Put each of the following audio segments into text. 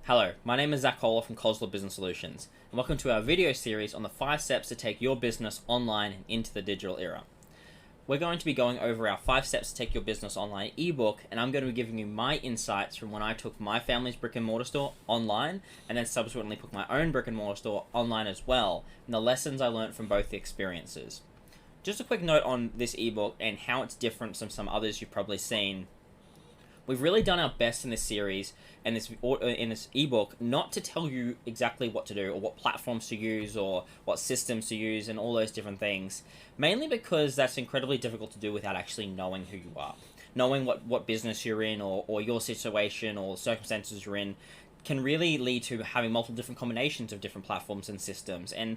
Hello, my name is Zach Kohler from Cosler Business Solutions, and welcome to our video series on the 5 steps to take your business online and into the digital era. We're going to be going over our 5 steps to take your business online ebook, and I'm going to be giving you my insights from when I took my family's brick and mortar store online, and then subsequently took my own brick and mortar store online as well, and the lessons I learned from both the experiences. Just a quick note on this ebook and how it's different from some others you've probably seen. We've really done our best in this series and in this ebook not to tell you exactly what to do or what platforms to use or what systems to use and all those different things, mainly because that's incredibly difficult to do without actually knowing who you are. Knowing what business you're in or your situation or circumstances you're in can really lead to having multiple different combinations of different platforms and systems, and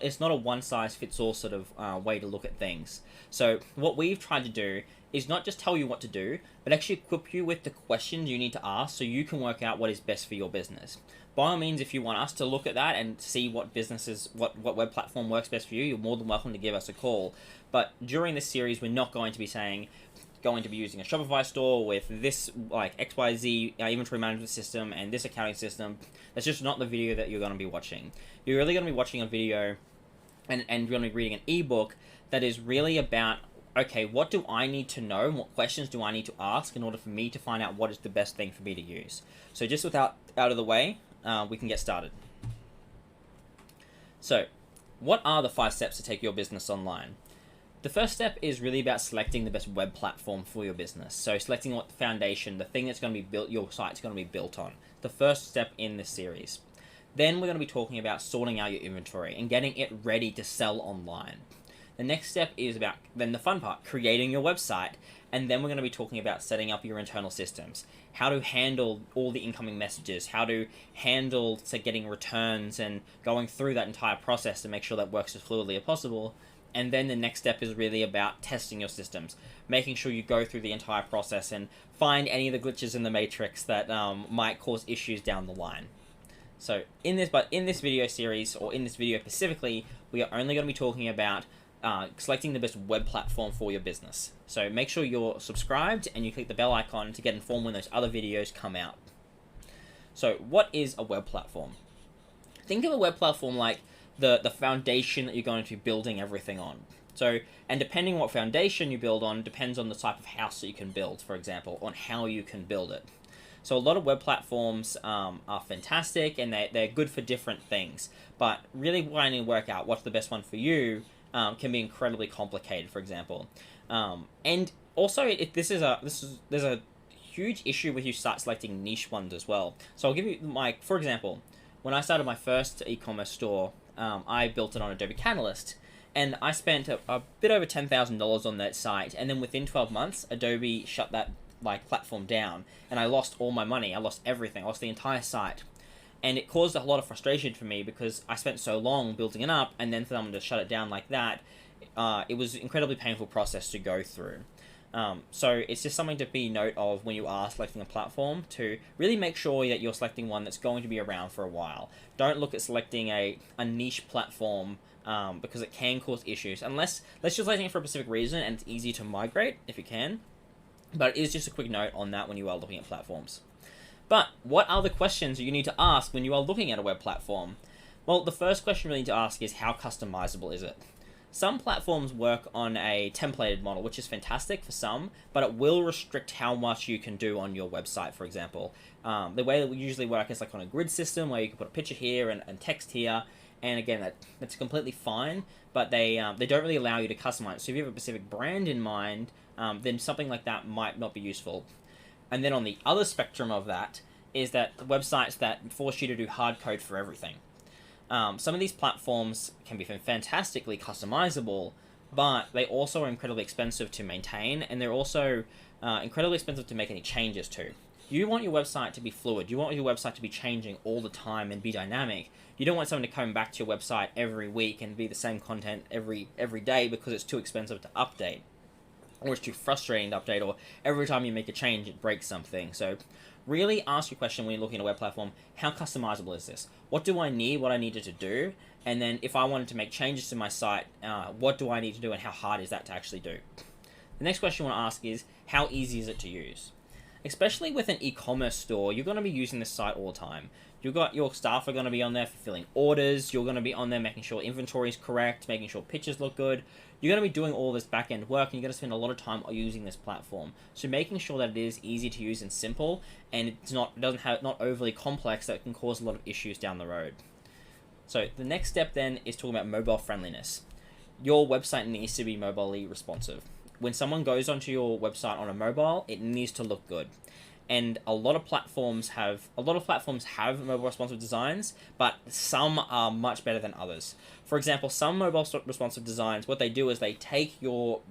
it's not a one-size-fits-all sort of way to look at things. So what we've tried to do is not just tell you what to do, but actually equip you with the questions you need to ask so you can work out what is best for your business. By all means, if you want us to look at that and see what web platform works best for you, you're more than welcome to give us a call. But during this series, we're not going to be using a Shopify store with this like XYZ inventory management system and this accounting system. That's just not the video that you're going to be watching. You're really going to be watching a video and you're going to be reading an ebook that is really about, okay, what do I need to know? What questions do I need to ask in order for me to find out what is the best thing for me to use? So just without out of the way, we can get started. So, what are the 5 steps to take your business online? The first step is really about selecting the best web platform for your business. So selecting what the foundation, the thing that's going to be built, your site's going to be built on. The first step in this series. Then we're going to be talking about sorting out your inventory and getting it ready to sell online. The next step is about, then the fun part, creating your website. And then we're going to be talking about setting up your internal systems, how to handle all the incoming messages, how to handle getting returns and going through that entire process to make sure that works as fluidly as possible. And then the next step is really about testing your systems, making sure you go through the entire process and find any of the glitches in the matrix that might cause issues down the line. So in this video series, or in this video specifically, we are only going to be talking about selecting the best web platform for your business. So make sure you're subscribed and you click the bell icon to get informed when those other videos come out. So what is a web platform? Think of a web platform like the foundation that you're going to be building everything on. So, and depending on what foundation you build on, depends on the type of house that you can build, for example, on how you can build it. So a lot of web platforms are fantastic and they're good for different things, but really trying to work out what's the best one for you can be incredibly complicated, for example. And also, there's a huge issue with you start selecting niche ones as well. So I'll give you for example, when I started my first e-commerce store, I built it on Adobe Catalyst, and I spent a bit over $10,000 on that site, and then within 12 months, Adobe shut that platform down, and I lost all my money. I lost everything. I lost the entire site, and it caused a lot of frustration for me because I spent so long building it up, and then for them to shut it down like that, it was an incredibly painful process to go through. So it's just something to be note of when you are selecting a platform, to really make sure that you're selecting one that's going to be around for a while. Don't look at selecting a niche platform because it can cause issues, unless you're selecting it for a specific reason and it's easy to migrate if you can. But it is just a quick note on that when you are looking at platforms. But what are the questions you need to ask when you are looking at a web platform? Well, the first question you need to ask is, how customizable is it? Some platforms work on a templated model, which is fantastic for some, but it will restrict how much you can do on your website, for example. The way that we usually work is like on a grid system where you can put a picture here and text here, and again, that's completely fine, but they don't really allow you to customize. So if you have a specific brand in mind, then something like that might not be useful. And then on the other spectrum of that is that the websites that force you to do hard code for everything. Some of these platforms can be fantastically customizable, but they also are incredibly expensive to maintain, and they're also incredibly expensive to make any changes to. You want your website to be fluid. You want your website to be changing all the time and be dynamic. You don't want someone to come back to your website every week and be the same content every day because it's too expensive to update, or it's too frustrating to update, or every time you make a change it breaks something. So really ask your question when you're looking at a web platform: how customizable is this? What do I need? What I needed to do? And then if I wanted to make changes to my site, what do I need to do, and how hard is that to actually do? The next question I want to ask is, how easy is it to use? especially with an e-commerce store, you're going to be using this site all the time. You've got your staff are going to be on there fulfilling orders. You're going to be on there making sure inventory is correct, making sure pictures look good. You're going to be doing all this back-end work, and you're going to spend a lot of time using this platform. So making sure that it is easy to use and simple, and not overly complex, that can cause a lot of issues down the road. So the next step then is talking about mobile friendliness. Your website needs to be mobilely responsive. When someone goes onto your website on a mobile, it needs to look good. And a lot of platforms have mobile responsive designs, but some are much better than others. For example, some mobile responsive designs, what they do is they take your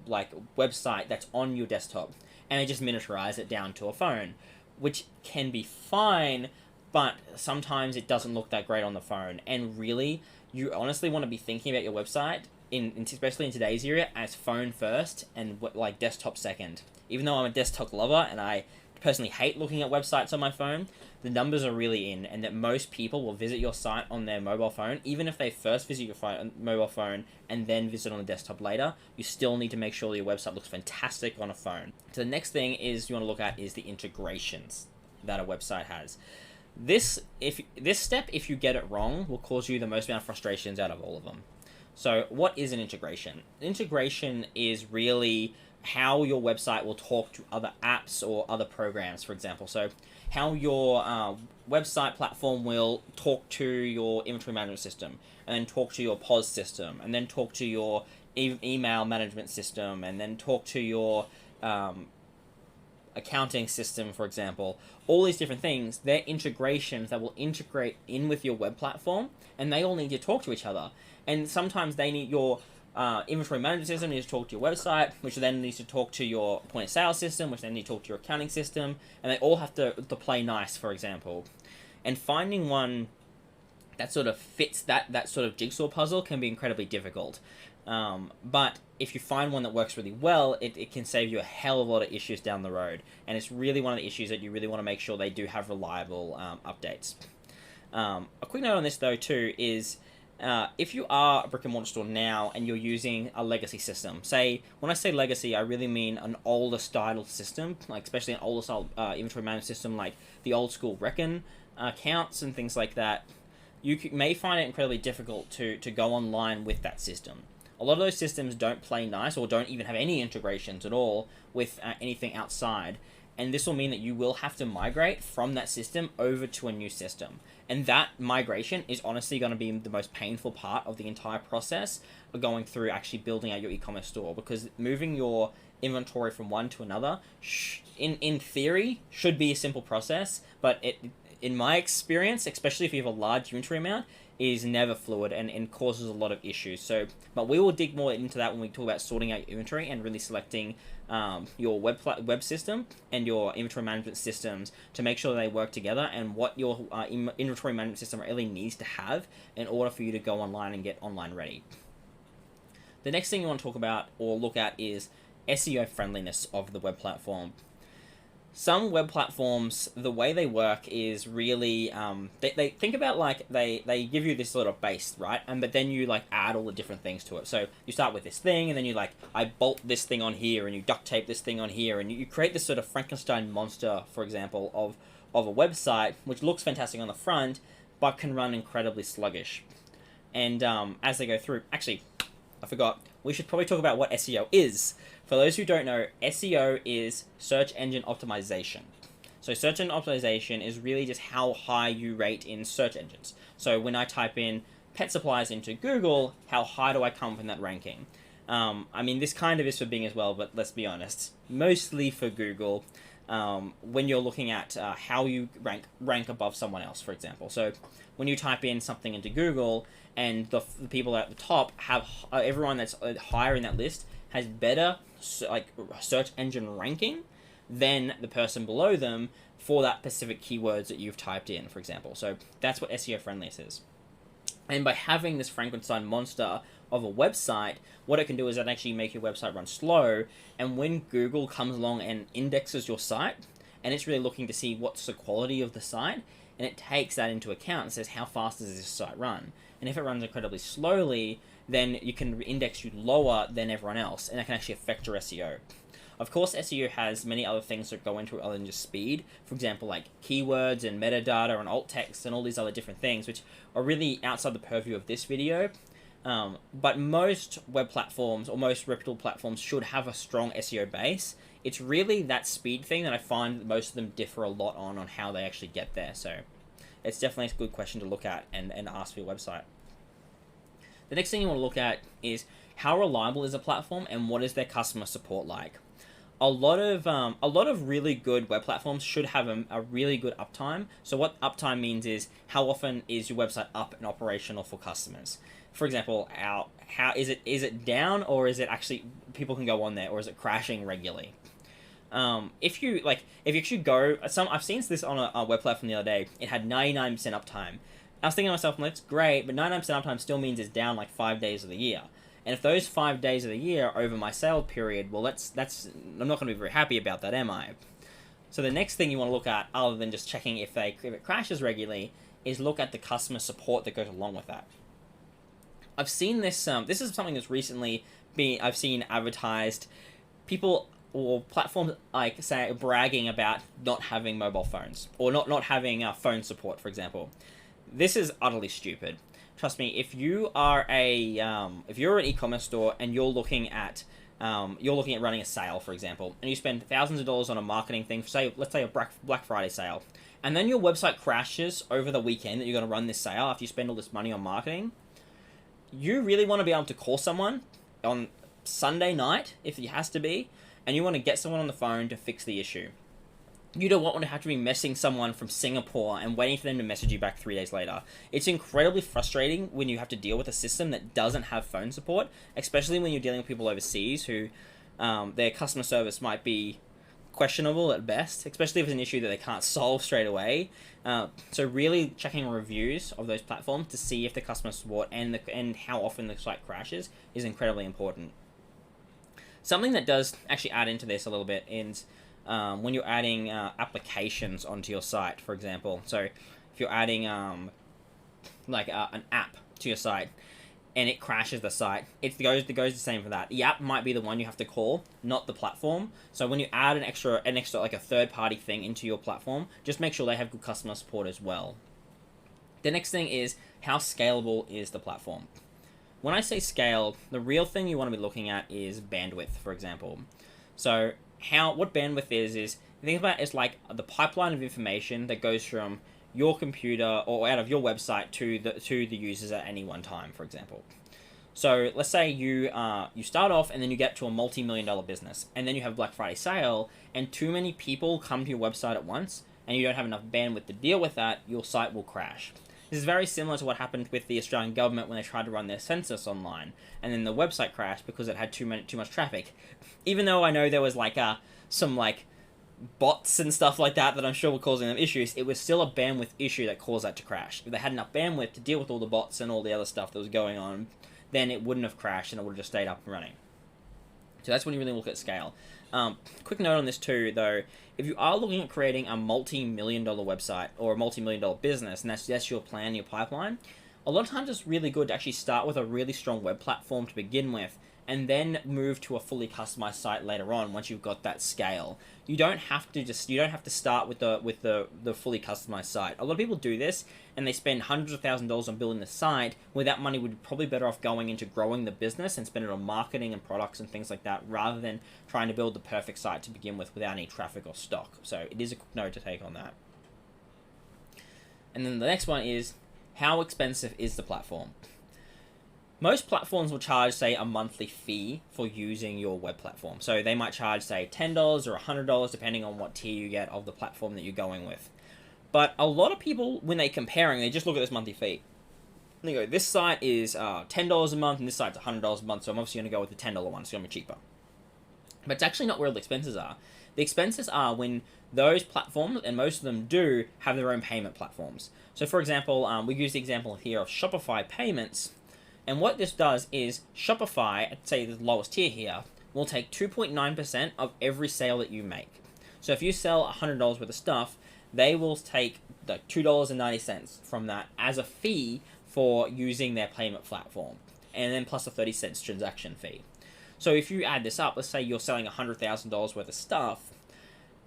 website that's on your desktop and they just miniaturize it down to a phone, which can be fine, but sometimes it doesn't look that great on the phone. And really, you honestly want to be thinking about your website, especially in today's era, as phone first and desktop second. Even though I'm a desktop lover and I personally hate looking at websites on my phone, the numbers are really in, and that most people will visit your site on their mobile phone. Even if they first visit your mobile phone and then visit on the desktop later, you still need to make sure that your website looks fantastic on a phone. So the next thing is you want to look at is the integrations that a website has. This step, if you get it wrong, will cause you the most amount of frustrations out of all of them. So what is an integration? Integration is really how your website will talk to other apps or other programs, for example. So how your website platform will talk to your inventory management system, and then talk to your POS system, and then talk to your email management system, and then talk to your accounting system, for example. All these different things, they're integrations that will integrate in with your web platform, and they all need to talk to each other. And sometimes they need your inventory management system needs to talk to your website, which then needs to talk to your point of sale system, which then needs to talk to your accounting system, and they all have to play nice, for example. And finding one that sort of fits that sort of jigsaw puzzle can be incredibly difficult. But if you find one that works really well, it can save you a hell of a lot of issues down the road. And it's really one of the issues that you really want to make sure they do have reliable updates. A quick note on this, though, too, is if you are a brick and mortar store now and you're using a legacy system, say, when I say legacy, I really mean an older style system, especially an older style inventory management system, like the old school Reckon accounts and things like that, you may find it incredibly difficult to go online with that system. A lot of those systems don't play nice or don't even have any integrations at all with anything outside. And this will mean that you will have to migrate from that system over to a new system. And that migration is honestly going to be the most painful part of the entire process of going through actually building out your e-commerce store, because moving your inventory from one to another, in theory, should be a simple process, but in my experience, especially if you have a large inventory amount, is never fluid and causes a lot of issues. But we will dig more into that when we talk about sorting out your inventory and really selecting your web system and your inventory management systems to make sure they work together, and what your inventory management system really needs to have in order for you to go online and get online ready. The next thing you want to talk about or look at is SEO friendliness of the web platform. Some web platforms, the way they work is really, they think about they give you this sort of base, right? But then you add all the different things to it. So you start with this thing, and then you I bolt this thing on here, and you duct tape this thing on here, and you create this sort of Frankenstein monster, for example, of a website, which looks fantastic on the front, but can run incredibly sluggish. And as they go through, actually, I forgot, we should probably talk about what SEO is. For those who don't know, SEO is search engine optimization. So search engine optimization is really just how high you rate in search engines. So when I type in pet supplies into Google, how high do I come from that ranking? I mean, this kind of is for Bing as well, but let's be honest, mostly for Google. When you're looking at how you rank above someone else, for example. So when you type in something into Google, and the people at the top have everyone that's higher in that list has better search engine ranking than the person below them for that specific keywords that you've typed in, for example. So that's what SEO friendliness is. And by having this Frankenstein monster of a website, what it can do is it actually make your website run slow. And when Google comes along and indexes your site, and it's really looking to see what's the quality of the site, and it takes that into account and says, how fast does this site run? And if it runs incredibly slowly, then you can index you lower than everyone else, and that can actually affect your SEO. Of course, SEO has many other things that go into it other than just speed. For example, like keywords and metadata and alt text and all these other different things, which are really outside the purview of this video. But most web platforms or most reputable platforms should have a strong SEO base. It's really that speed thing that I find that most of them differ a lot on how they actually get there. So it's definitely a good question to look at and ask for your website. The next thing you want to look at is how reliable is a platform and what is their customer support like. A lot of really good web platforms should have a really good uptime. So what uptime means is how often is your website up and operational for customers. For example, how is it down, or is it actually people can go on there, or is it crashing regularly? If you actually go, I've seen this on a web platform the other day. It had 99% uptime. I was thinking to myself, well, that's great, but 99% uptime still means it's down like 5 days of the year. And if those 5 days of the year are over my sale period, well, that's I'm not going to be very happy about that, am I? So the next thing you want to look at, other than just checking if it crashes regularly, is look at the customer support that goes along with that. I've seen this. This is something that's recently I've seen advertised. People or platforms like say bragging about not having mobile phones or not having phone support, for example. This is utterly stupid. Trust me, if you are if you're an e-commerce store and you're looking at running a sale, for example, and you spend thousands of dollars on a marketing thing, let's say a Black Friday sale, and then your website crashes over the weekend that you're going to run this sale after you spend all this money on marketing, you really want to be able to call someone on Sunday night, if it has to be, and you want to get someone on the phone to fix the issue. You don't want to have to be messaging someone from Singapore and waiting for them to message you back 3 days later. It's incredibly frustrating when you have to deal with a system that doesn't have phone support, especially when you're dealing with people overseas who their customer service might be questionable at best, especially if it's an issue that they can't solve straight away. So really checking reviews of those platforms to see if the customer support and how often the site crashes is incredibly important. Something that does actually add into this a little bit is when you're adding applications onto your site, for example. So if you're adding an app to your site and it crashes the site, it goes the same for that. The app might be the one you have to call, not the platform. So when you add an extra like a third-party thing into your platform, just make sure they have good customer support as well. The next thing is how scalable is the platform. When I say scale, the real thing you want to be looking at is bandwidth, for example. So what bandwidth is think about it as like the pipeline of information that goes from your computer or out of your website to the users at any one time, for example. So let's say you start off and then you get to a multi-million-dollar business, and then you have Black Friday sale, and too many people come to your website at once, and you don't have enough bandwidth to deal with that, your site will crash. This is very similar to what happened with the Australian government when they tried to run their census online, and then the website crashed because it had too much traffic. Even though I know there was some bots and stuff like that I'm sure were causing them issues, it was still a bandwidth issue that caused that to crash. If they had enough bandwidth to deal with all the bots and all the other stuff that was going on, then it wouldn't have crashed and it would have just stayed up and running. So that's when you really look at scale. Quick note on this too, though, if you are looking at creating a multi-million-dollar website or a multi-million-dollar business, and that's your plan, your pipeline, a lot of times it's really good to actually start with a really strong web platform to begin with, and then move to a fully customized site later on once you've got that scale. You don't have to start with the fully customized site. A lot of people do this and they spend hundreds of thousands of dollars on building the site, where that money would be probably better off going into growing the business and spend it on marketing and products and things like that, rather than trying to build the perfect site to begin with without any traffic or stock. So it is a quick note to take on that. And then the next one is, how expensive is the platform? Most platforms will charge, say, a monthly fee for using your web platform. So they might charge, say, $10 or $100, depending on what tier you get of the platform that you're going with. But a lot of people, when they're comparing, they just look at this monthly fee. They go, this site is $10 a month, and this site's $100 a month, so I'm obviously going to go with the $10 one, it's going to be cheaper. But it's actually not where the expenses are. The expenses are when those platforms, and most of them do, have their own payment platforms. So, for example, we use the example here of Shopify payments. And what this does is Shopify, at say the lowest tier here, will take 2.9% of every sale that you make. So if you sell $100 worth of stuff, they will take the $2.90 from that as a fee for using their payment platform, and then plus a 30 cents transaction fee. So if you add this up, let's say you're selling $100,000 worth of stuff,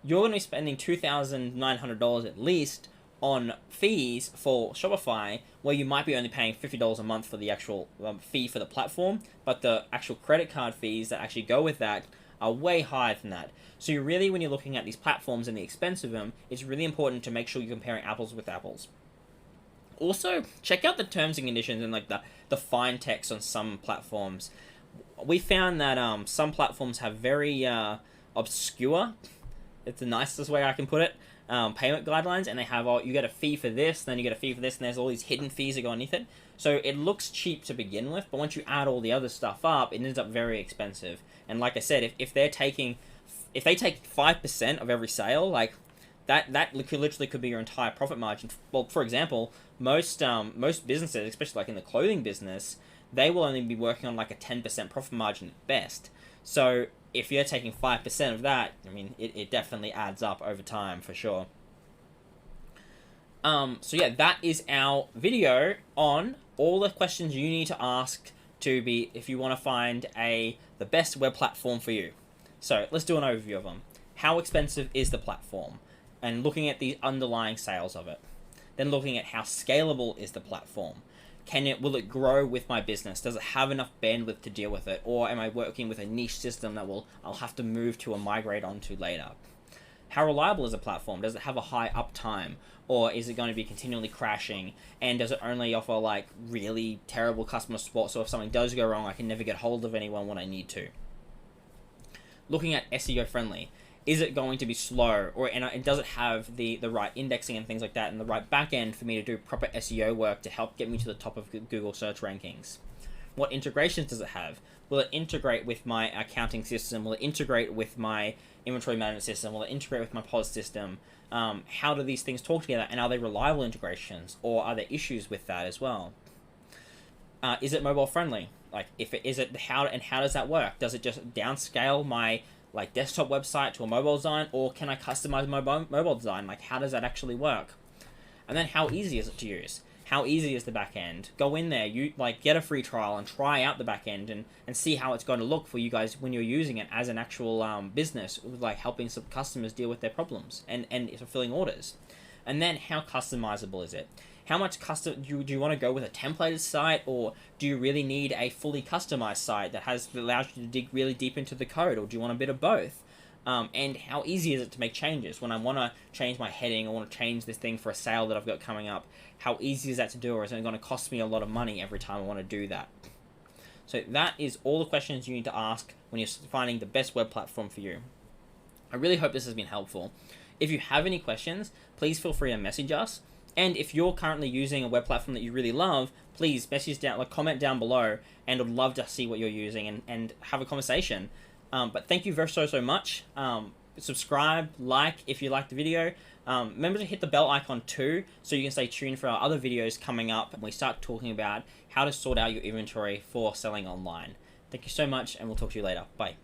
you're going to be spending $2,900 at least on fees for Shopify, where you might be only paying $50 a month for the actual fee for the platform, but the actual credit card fees that actually go with that are way higher than that. So you really, when you're looking at these platforms and the expense of them, it's really important to make sure you're comparing apples with apples. Also, check out the terms and conditions and like the fine text on some platforms. We found that some platforms have very obscure, it's the nicest way I can put it, payment guidelines, and they have, you get a fee for this, then you get a fee for this, and there's all these hidden fees that go underneath it. So it looks cheap to begin with, but once you add all the other stuff up, it ends up very expensive. And like I said, if they take 5% of every sale, like that literally could be your entire profit margin. Well, for example, most businesses, especially like in the clothing business, they will only be working on like a 10% profit margin at best. So if you're taking 5% of that, I mean, it definitely adds up over time for sure. So yeah, that is our video on all the questions you need to ask to be, if you want to find the best web platform for you. So let's do an overview of them. How expensive is the platform? And looking at the underlying sales of it. Then looking at how scalable is the platform. Will it grow with my business? Does it have enough bandwidth to deal with it? Or am I working with a niche system that I'll have to move to or migrate onto later? How reliable is the platform? Does it have a high uptime? Or is it going to be continually crashing? And does it only offer like really terrible customer support, so if something does go wrong, I can never get hold of anyone when I need to? Looking at SEO friendly. Is it going to be slow, and does it have the right indexing and things like that, and the right backend for me to do proper SEO work to help get me to the top of Google search rankings? What integrations does it have? Will it integrate with my accounting system? Will it integrate with my inventory management system? Will it integrate with my POS system? How do these things talk together, and are they reliable integrations, or are there issues with that as well? Is it mobile friendly? Like, how does that work? Does it just downscale my like desktop website to a mobile design, or can I customize my mobile design? Like, how does that actually work? And then how easy is it to use? How easy is the back end? Go in there, get a free trial and try out the back end and see how it's going to look for you guys when you're using it as an actual business, like helping some customers deal with their problems and fulfilling orders. And then how customizable is it? How much custom do you want to go with a templated site, or do you really need a fully customized site that allows you to dig really deep into the code, or do you want a bit of both? And how easy is it to make changes when I want to change my heading, or want to change this thing for a sale that I've got coming up? How easy is that to do, or is it going to cost me a lot of money every time I want to do that? So that is all the questions you need to ask when you're finding the best web platform for you. I really hope this has been helpful. If you have any questions, please feel free to message us. And if you're currently using a web platform that you really love, please comment down below, and I'd love to see what you're using and have a conversation. But thank you so much. Subscribe, like if you liked the video. Remember to hit the bell icon too, so you can stay tuned for our other videos coming up when we start talking about how to sort out your inventory for selling online. Thank you so much, and we'll talk to you later. Bye.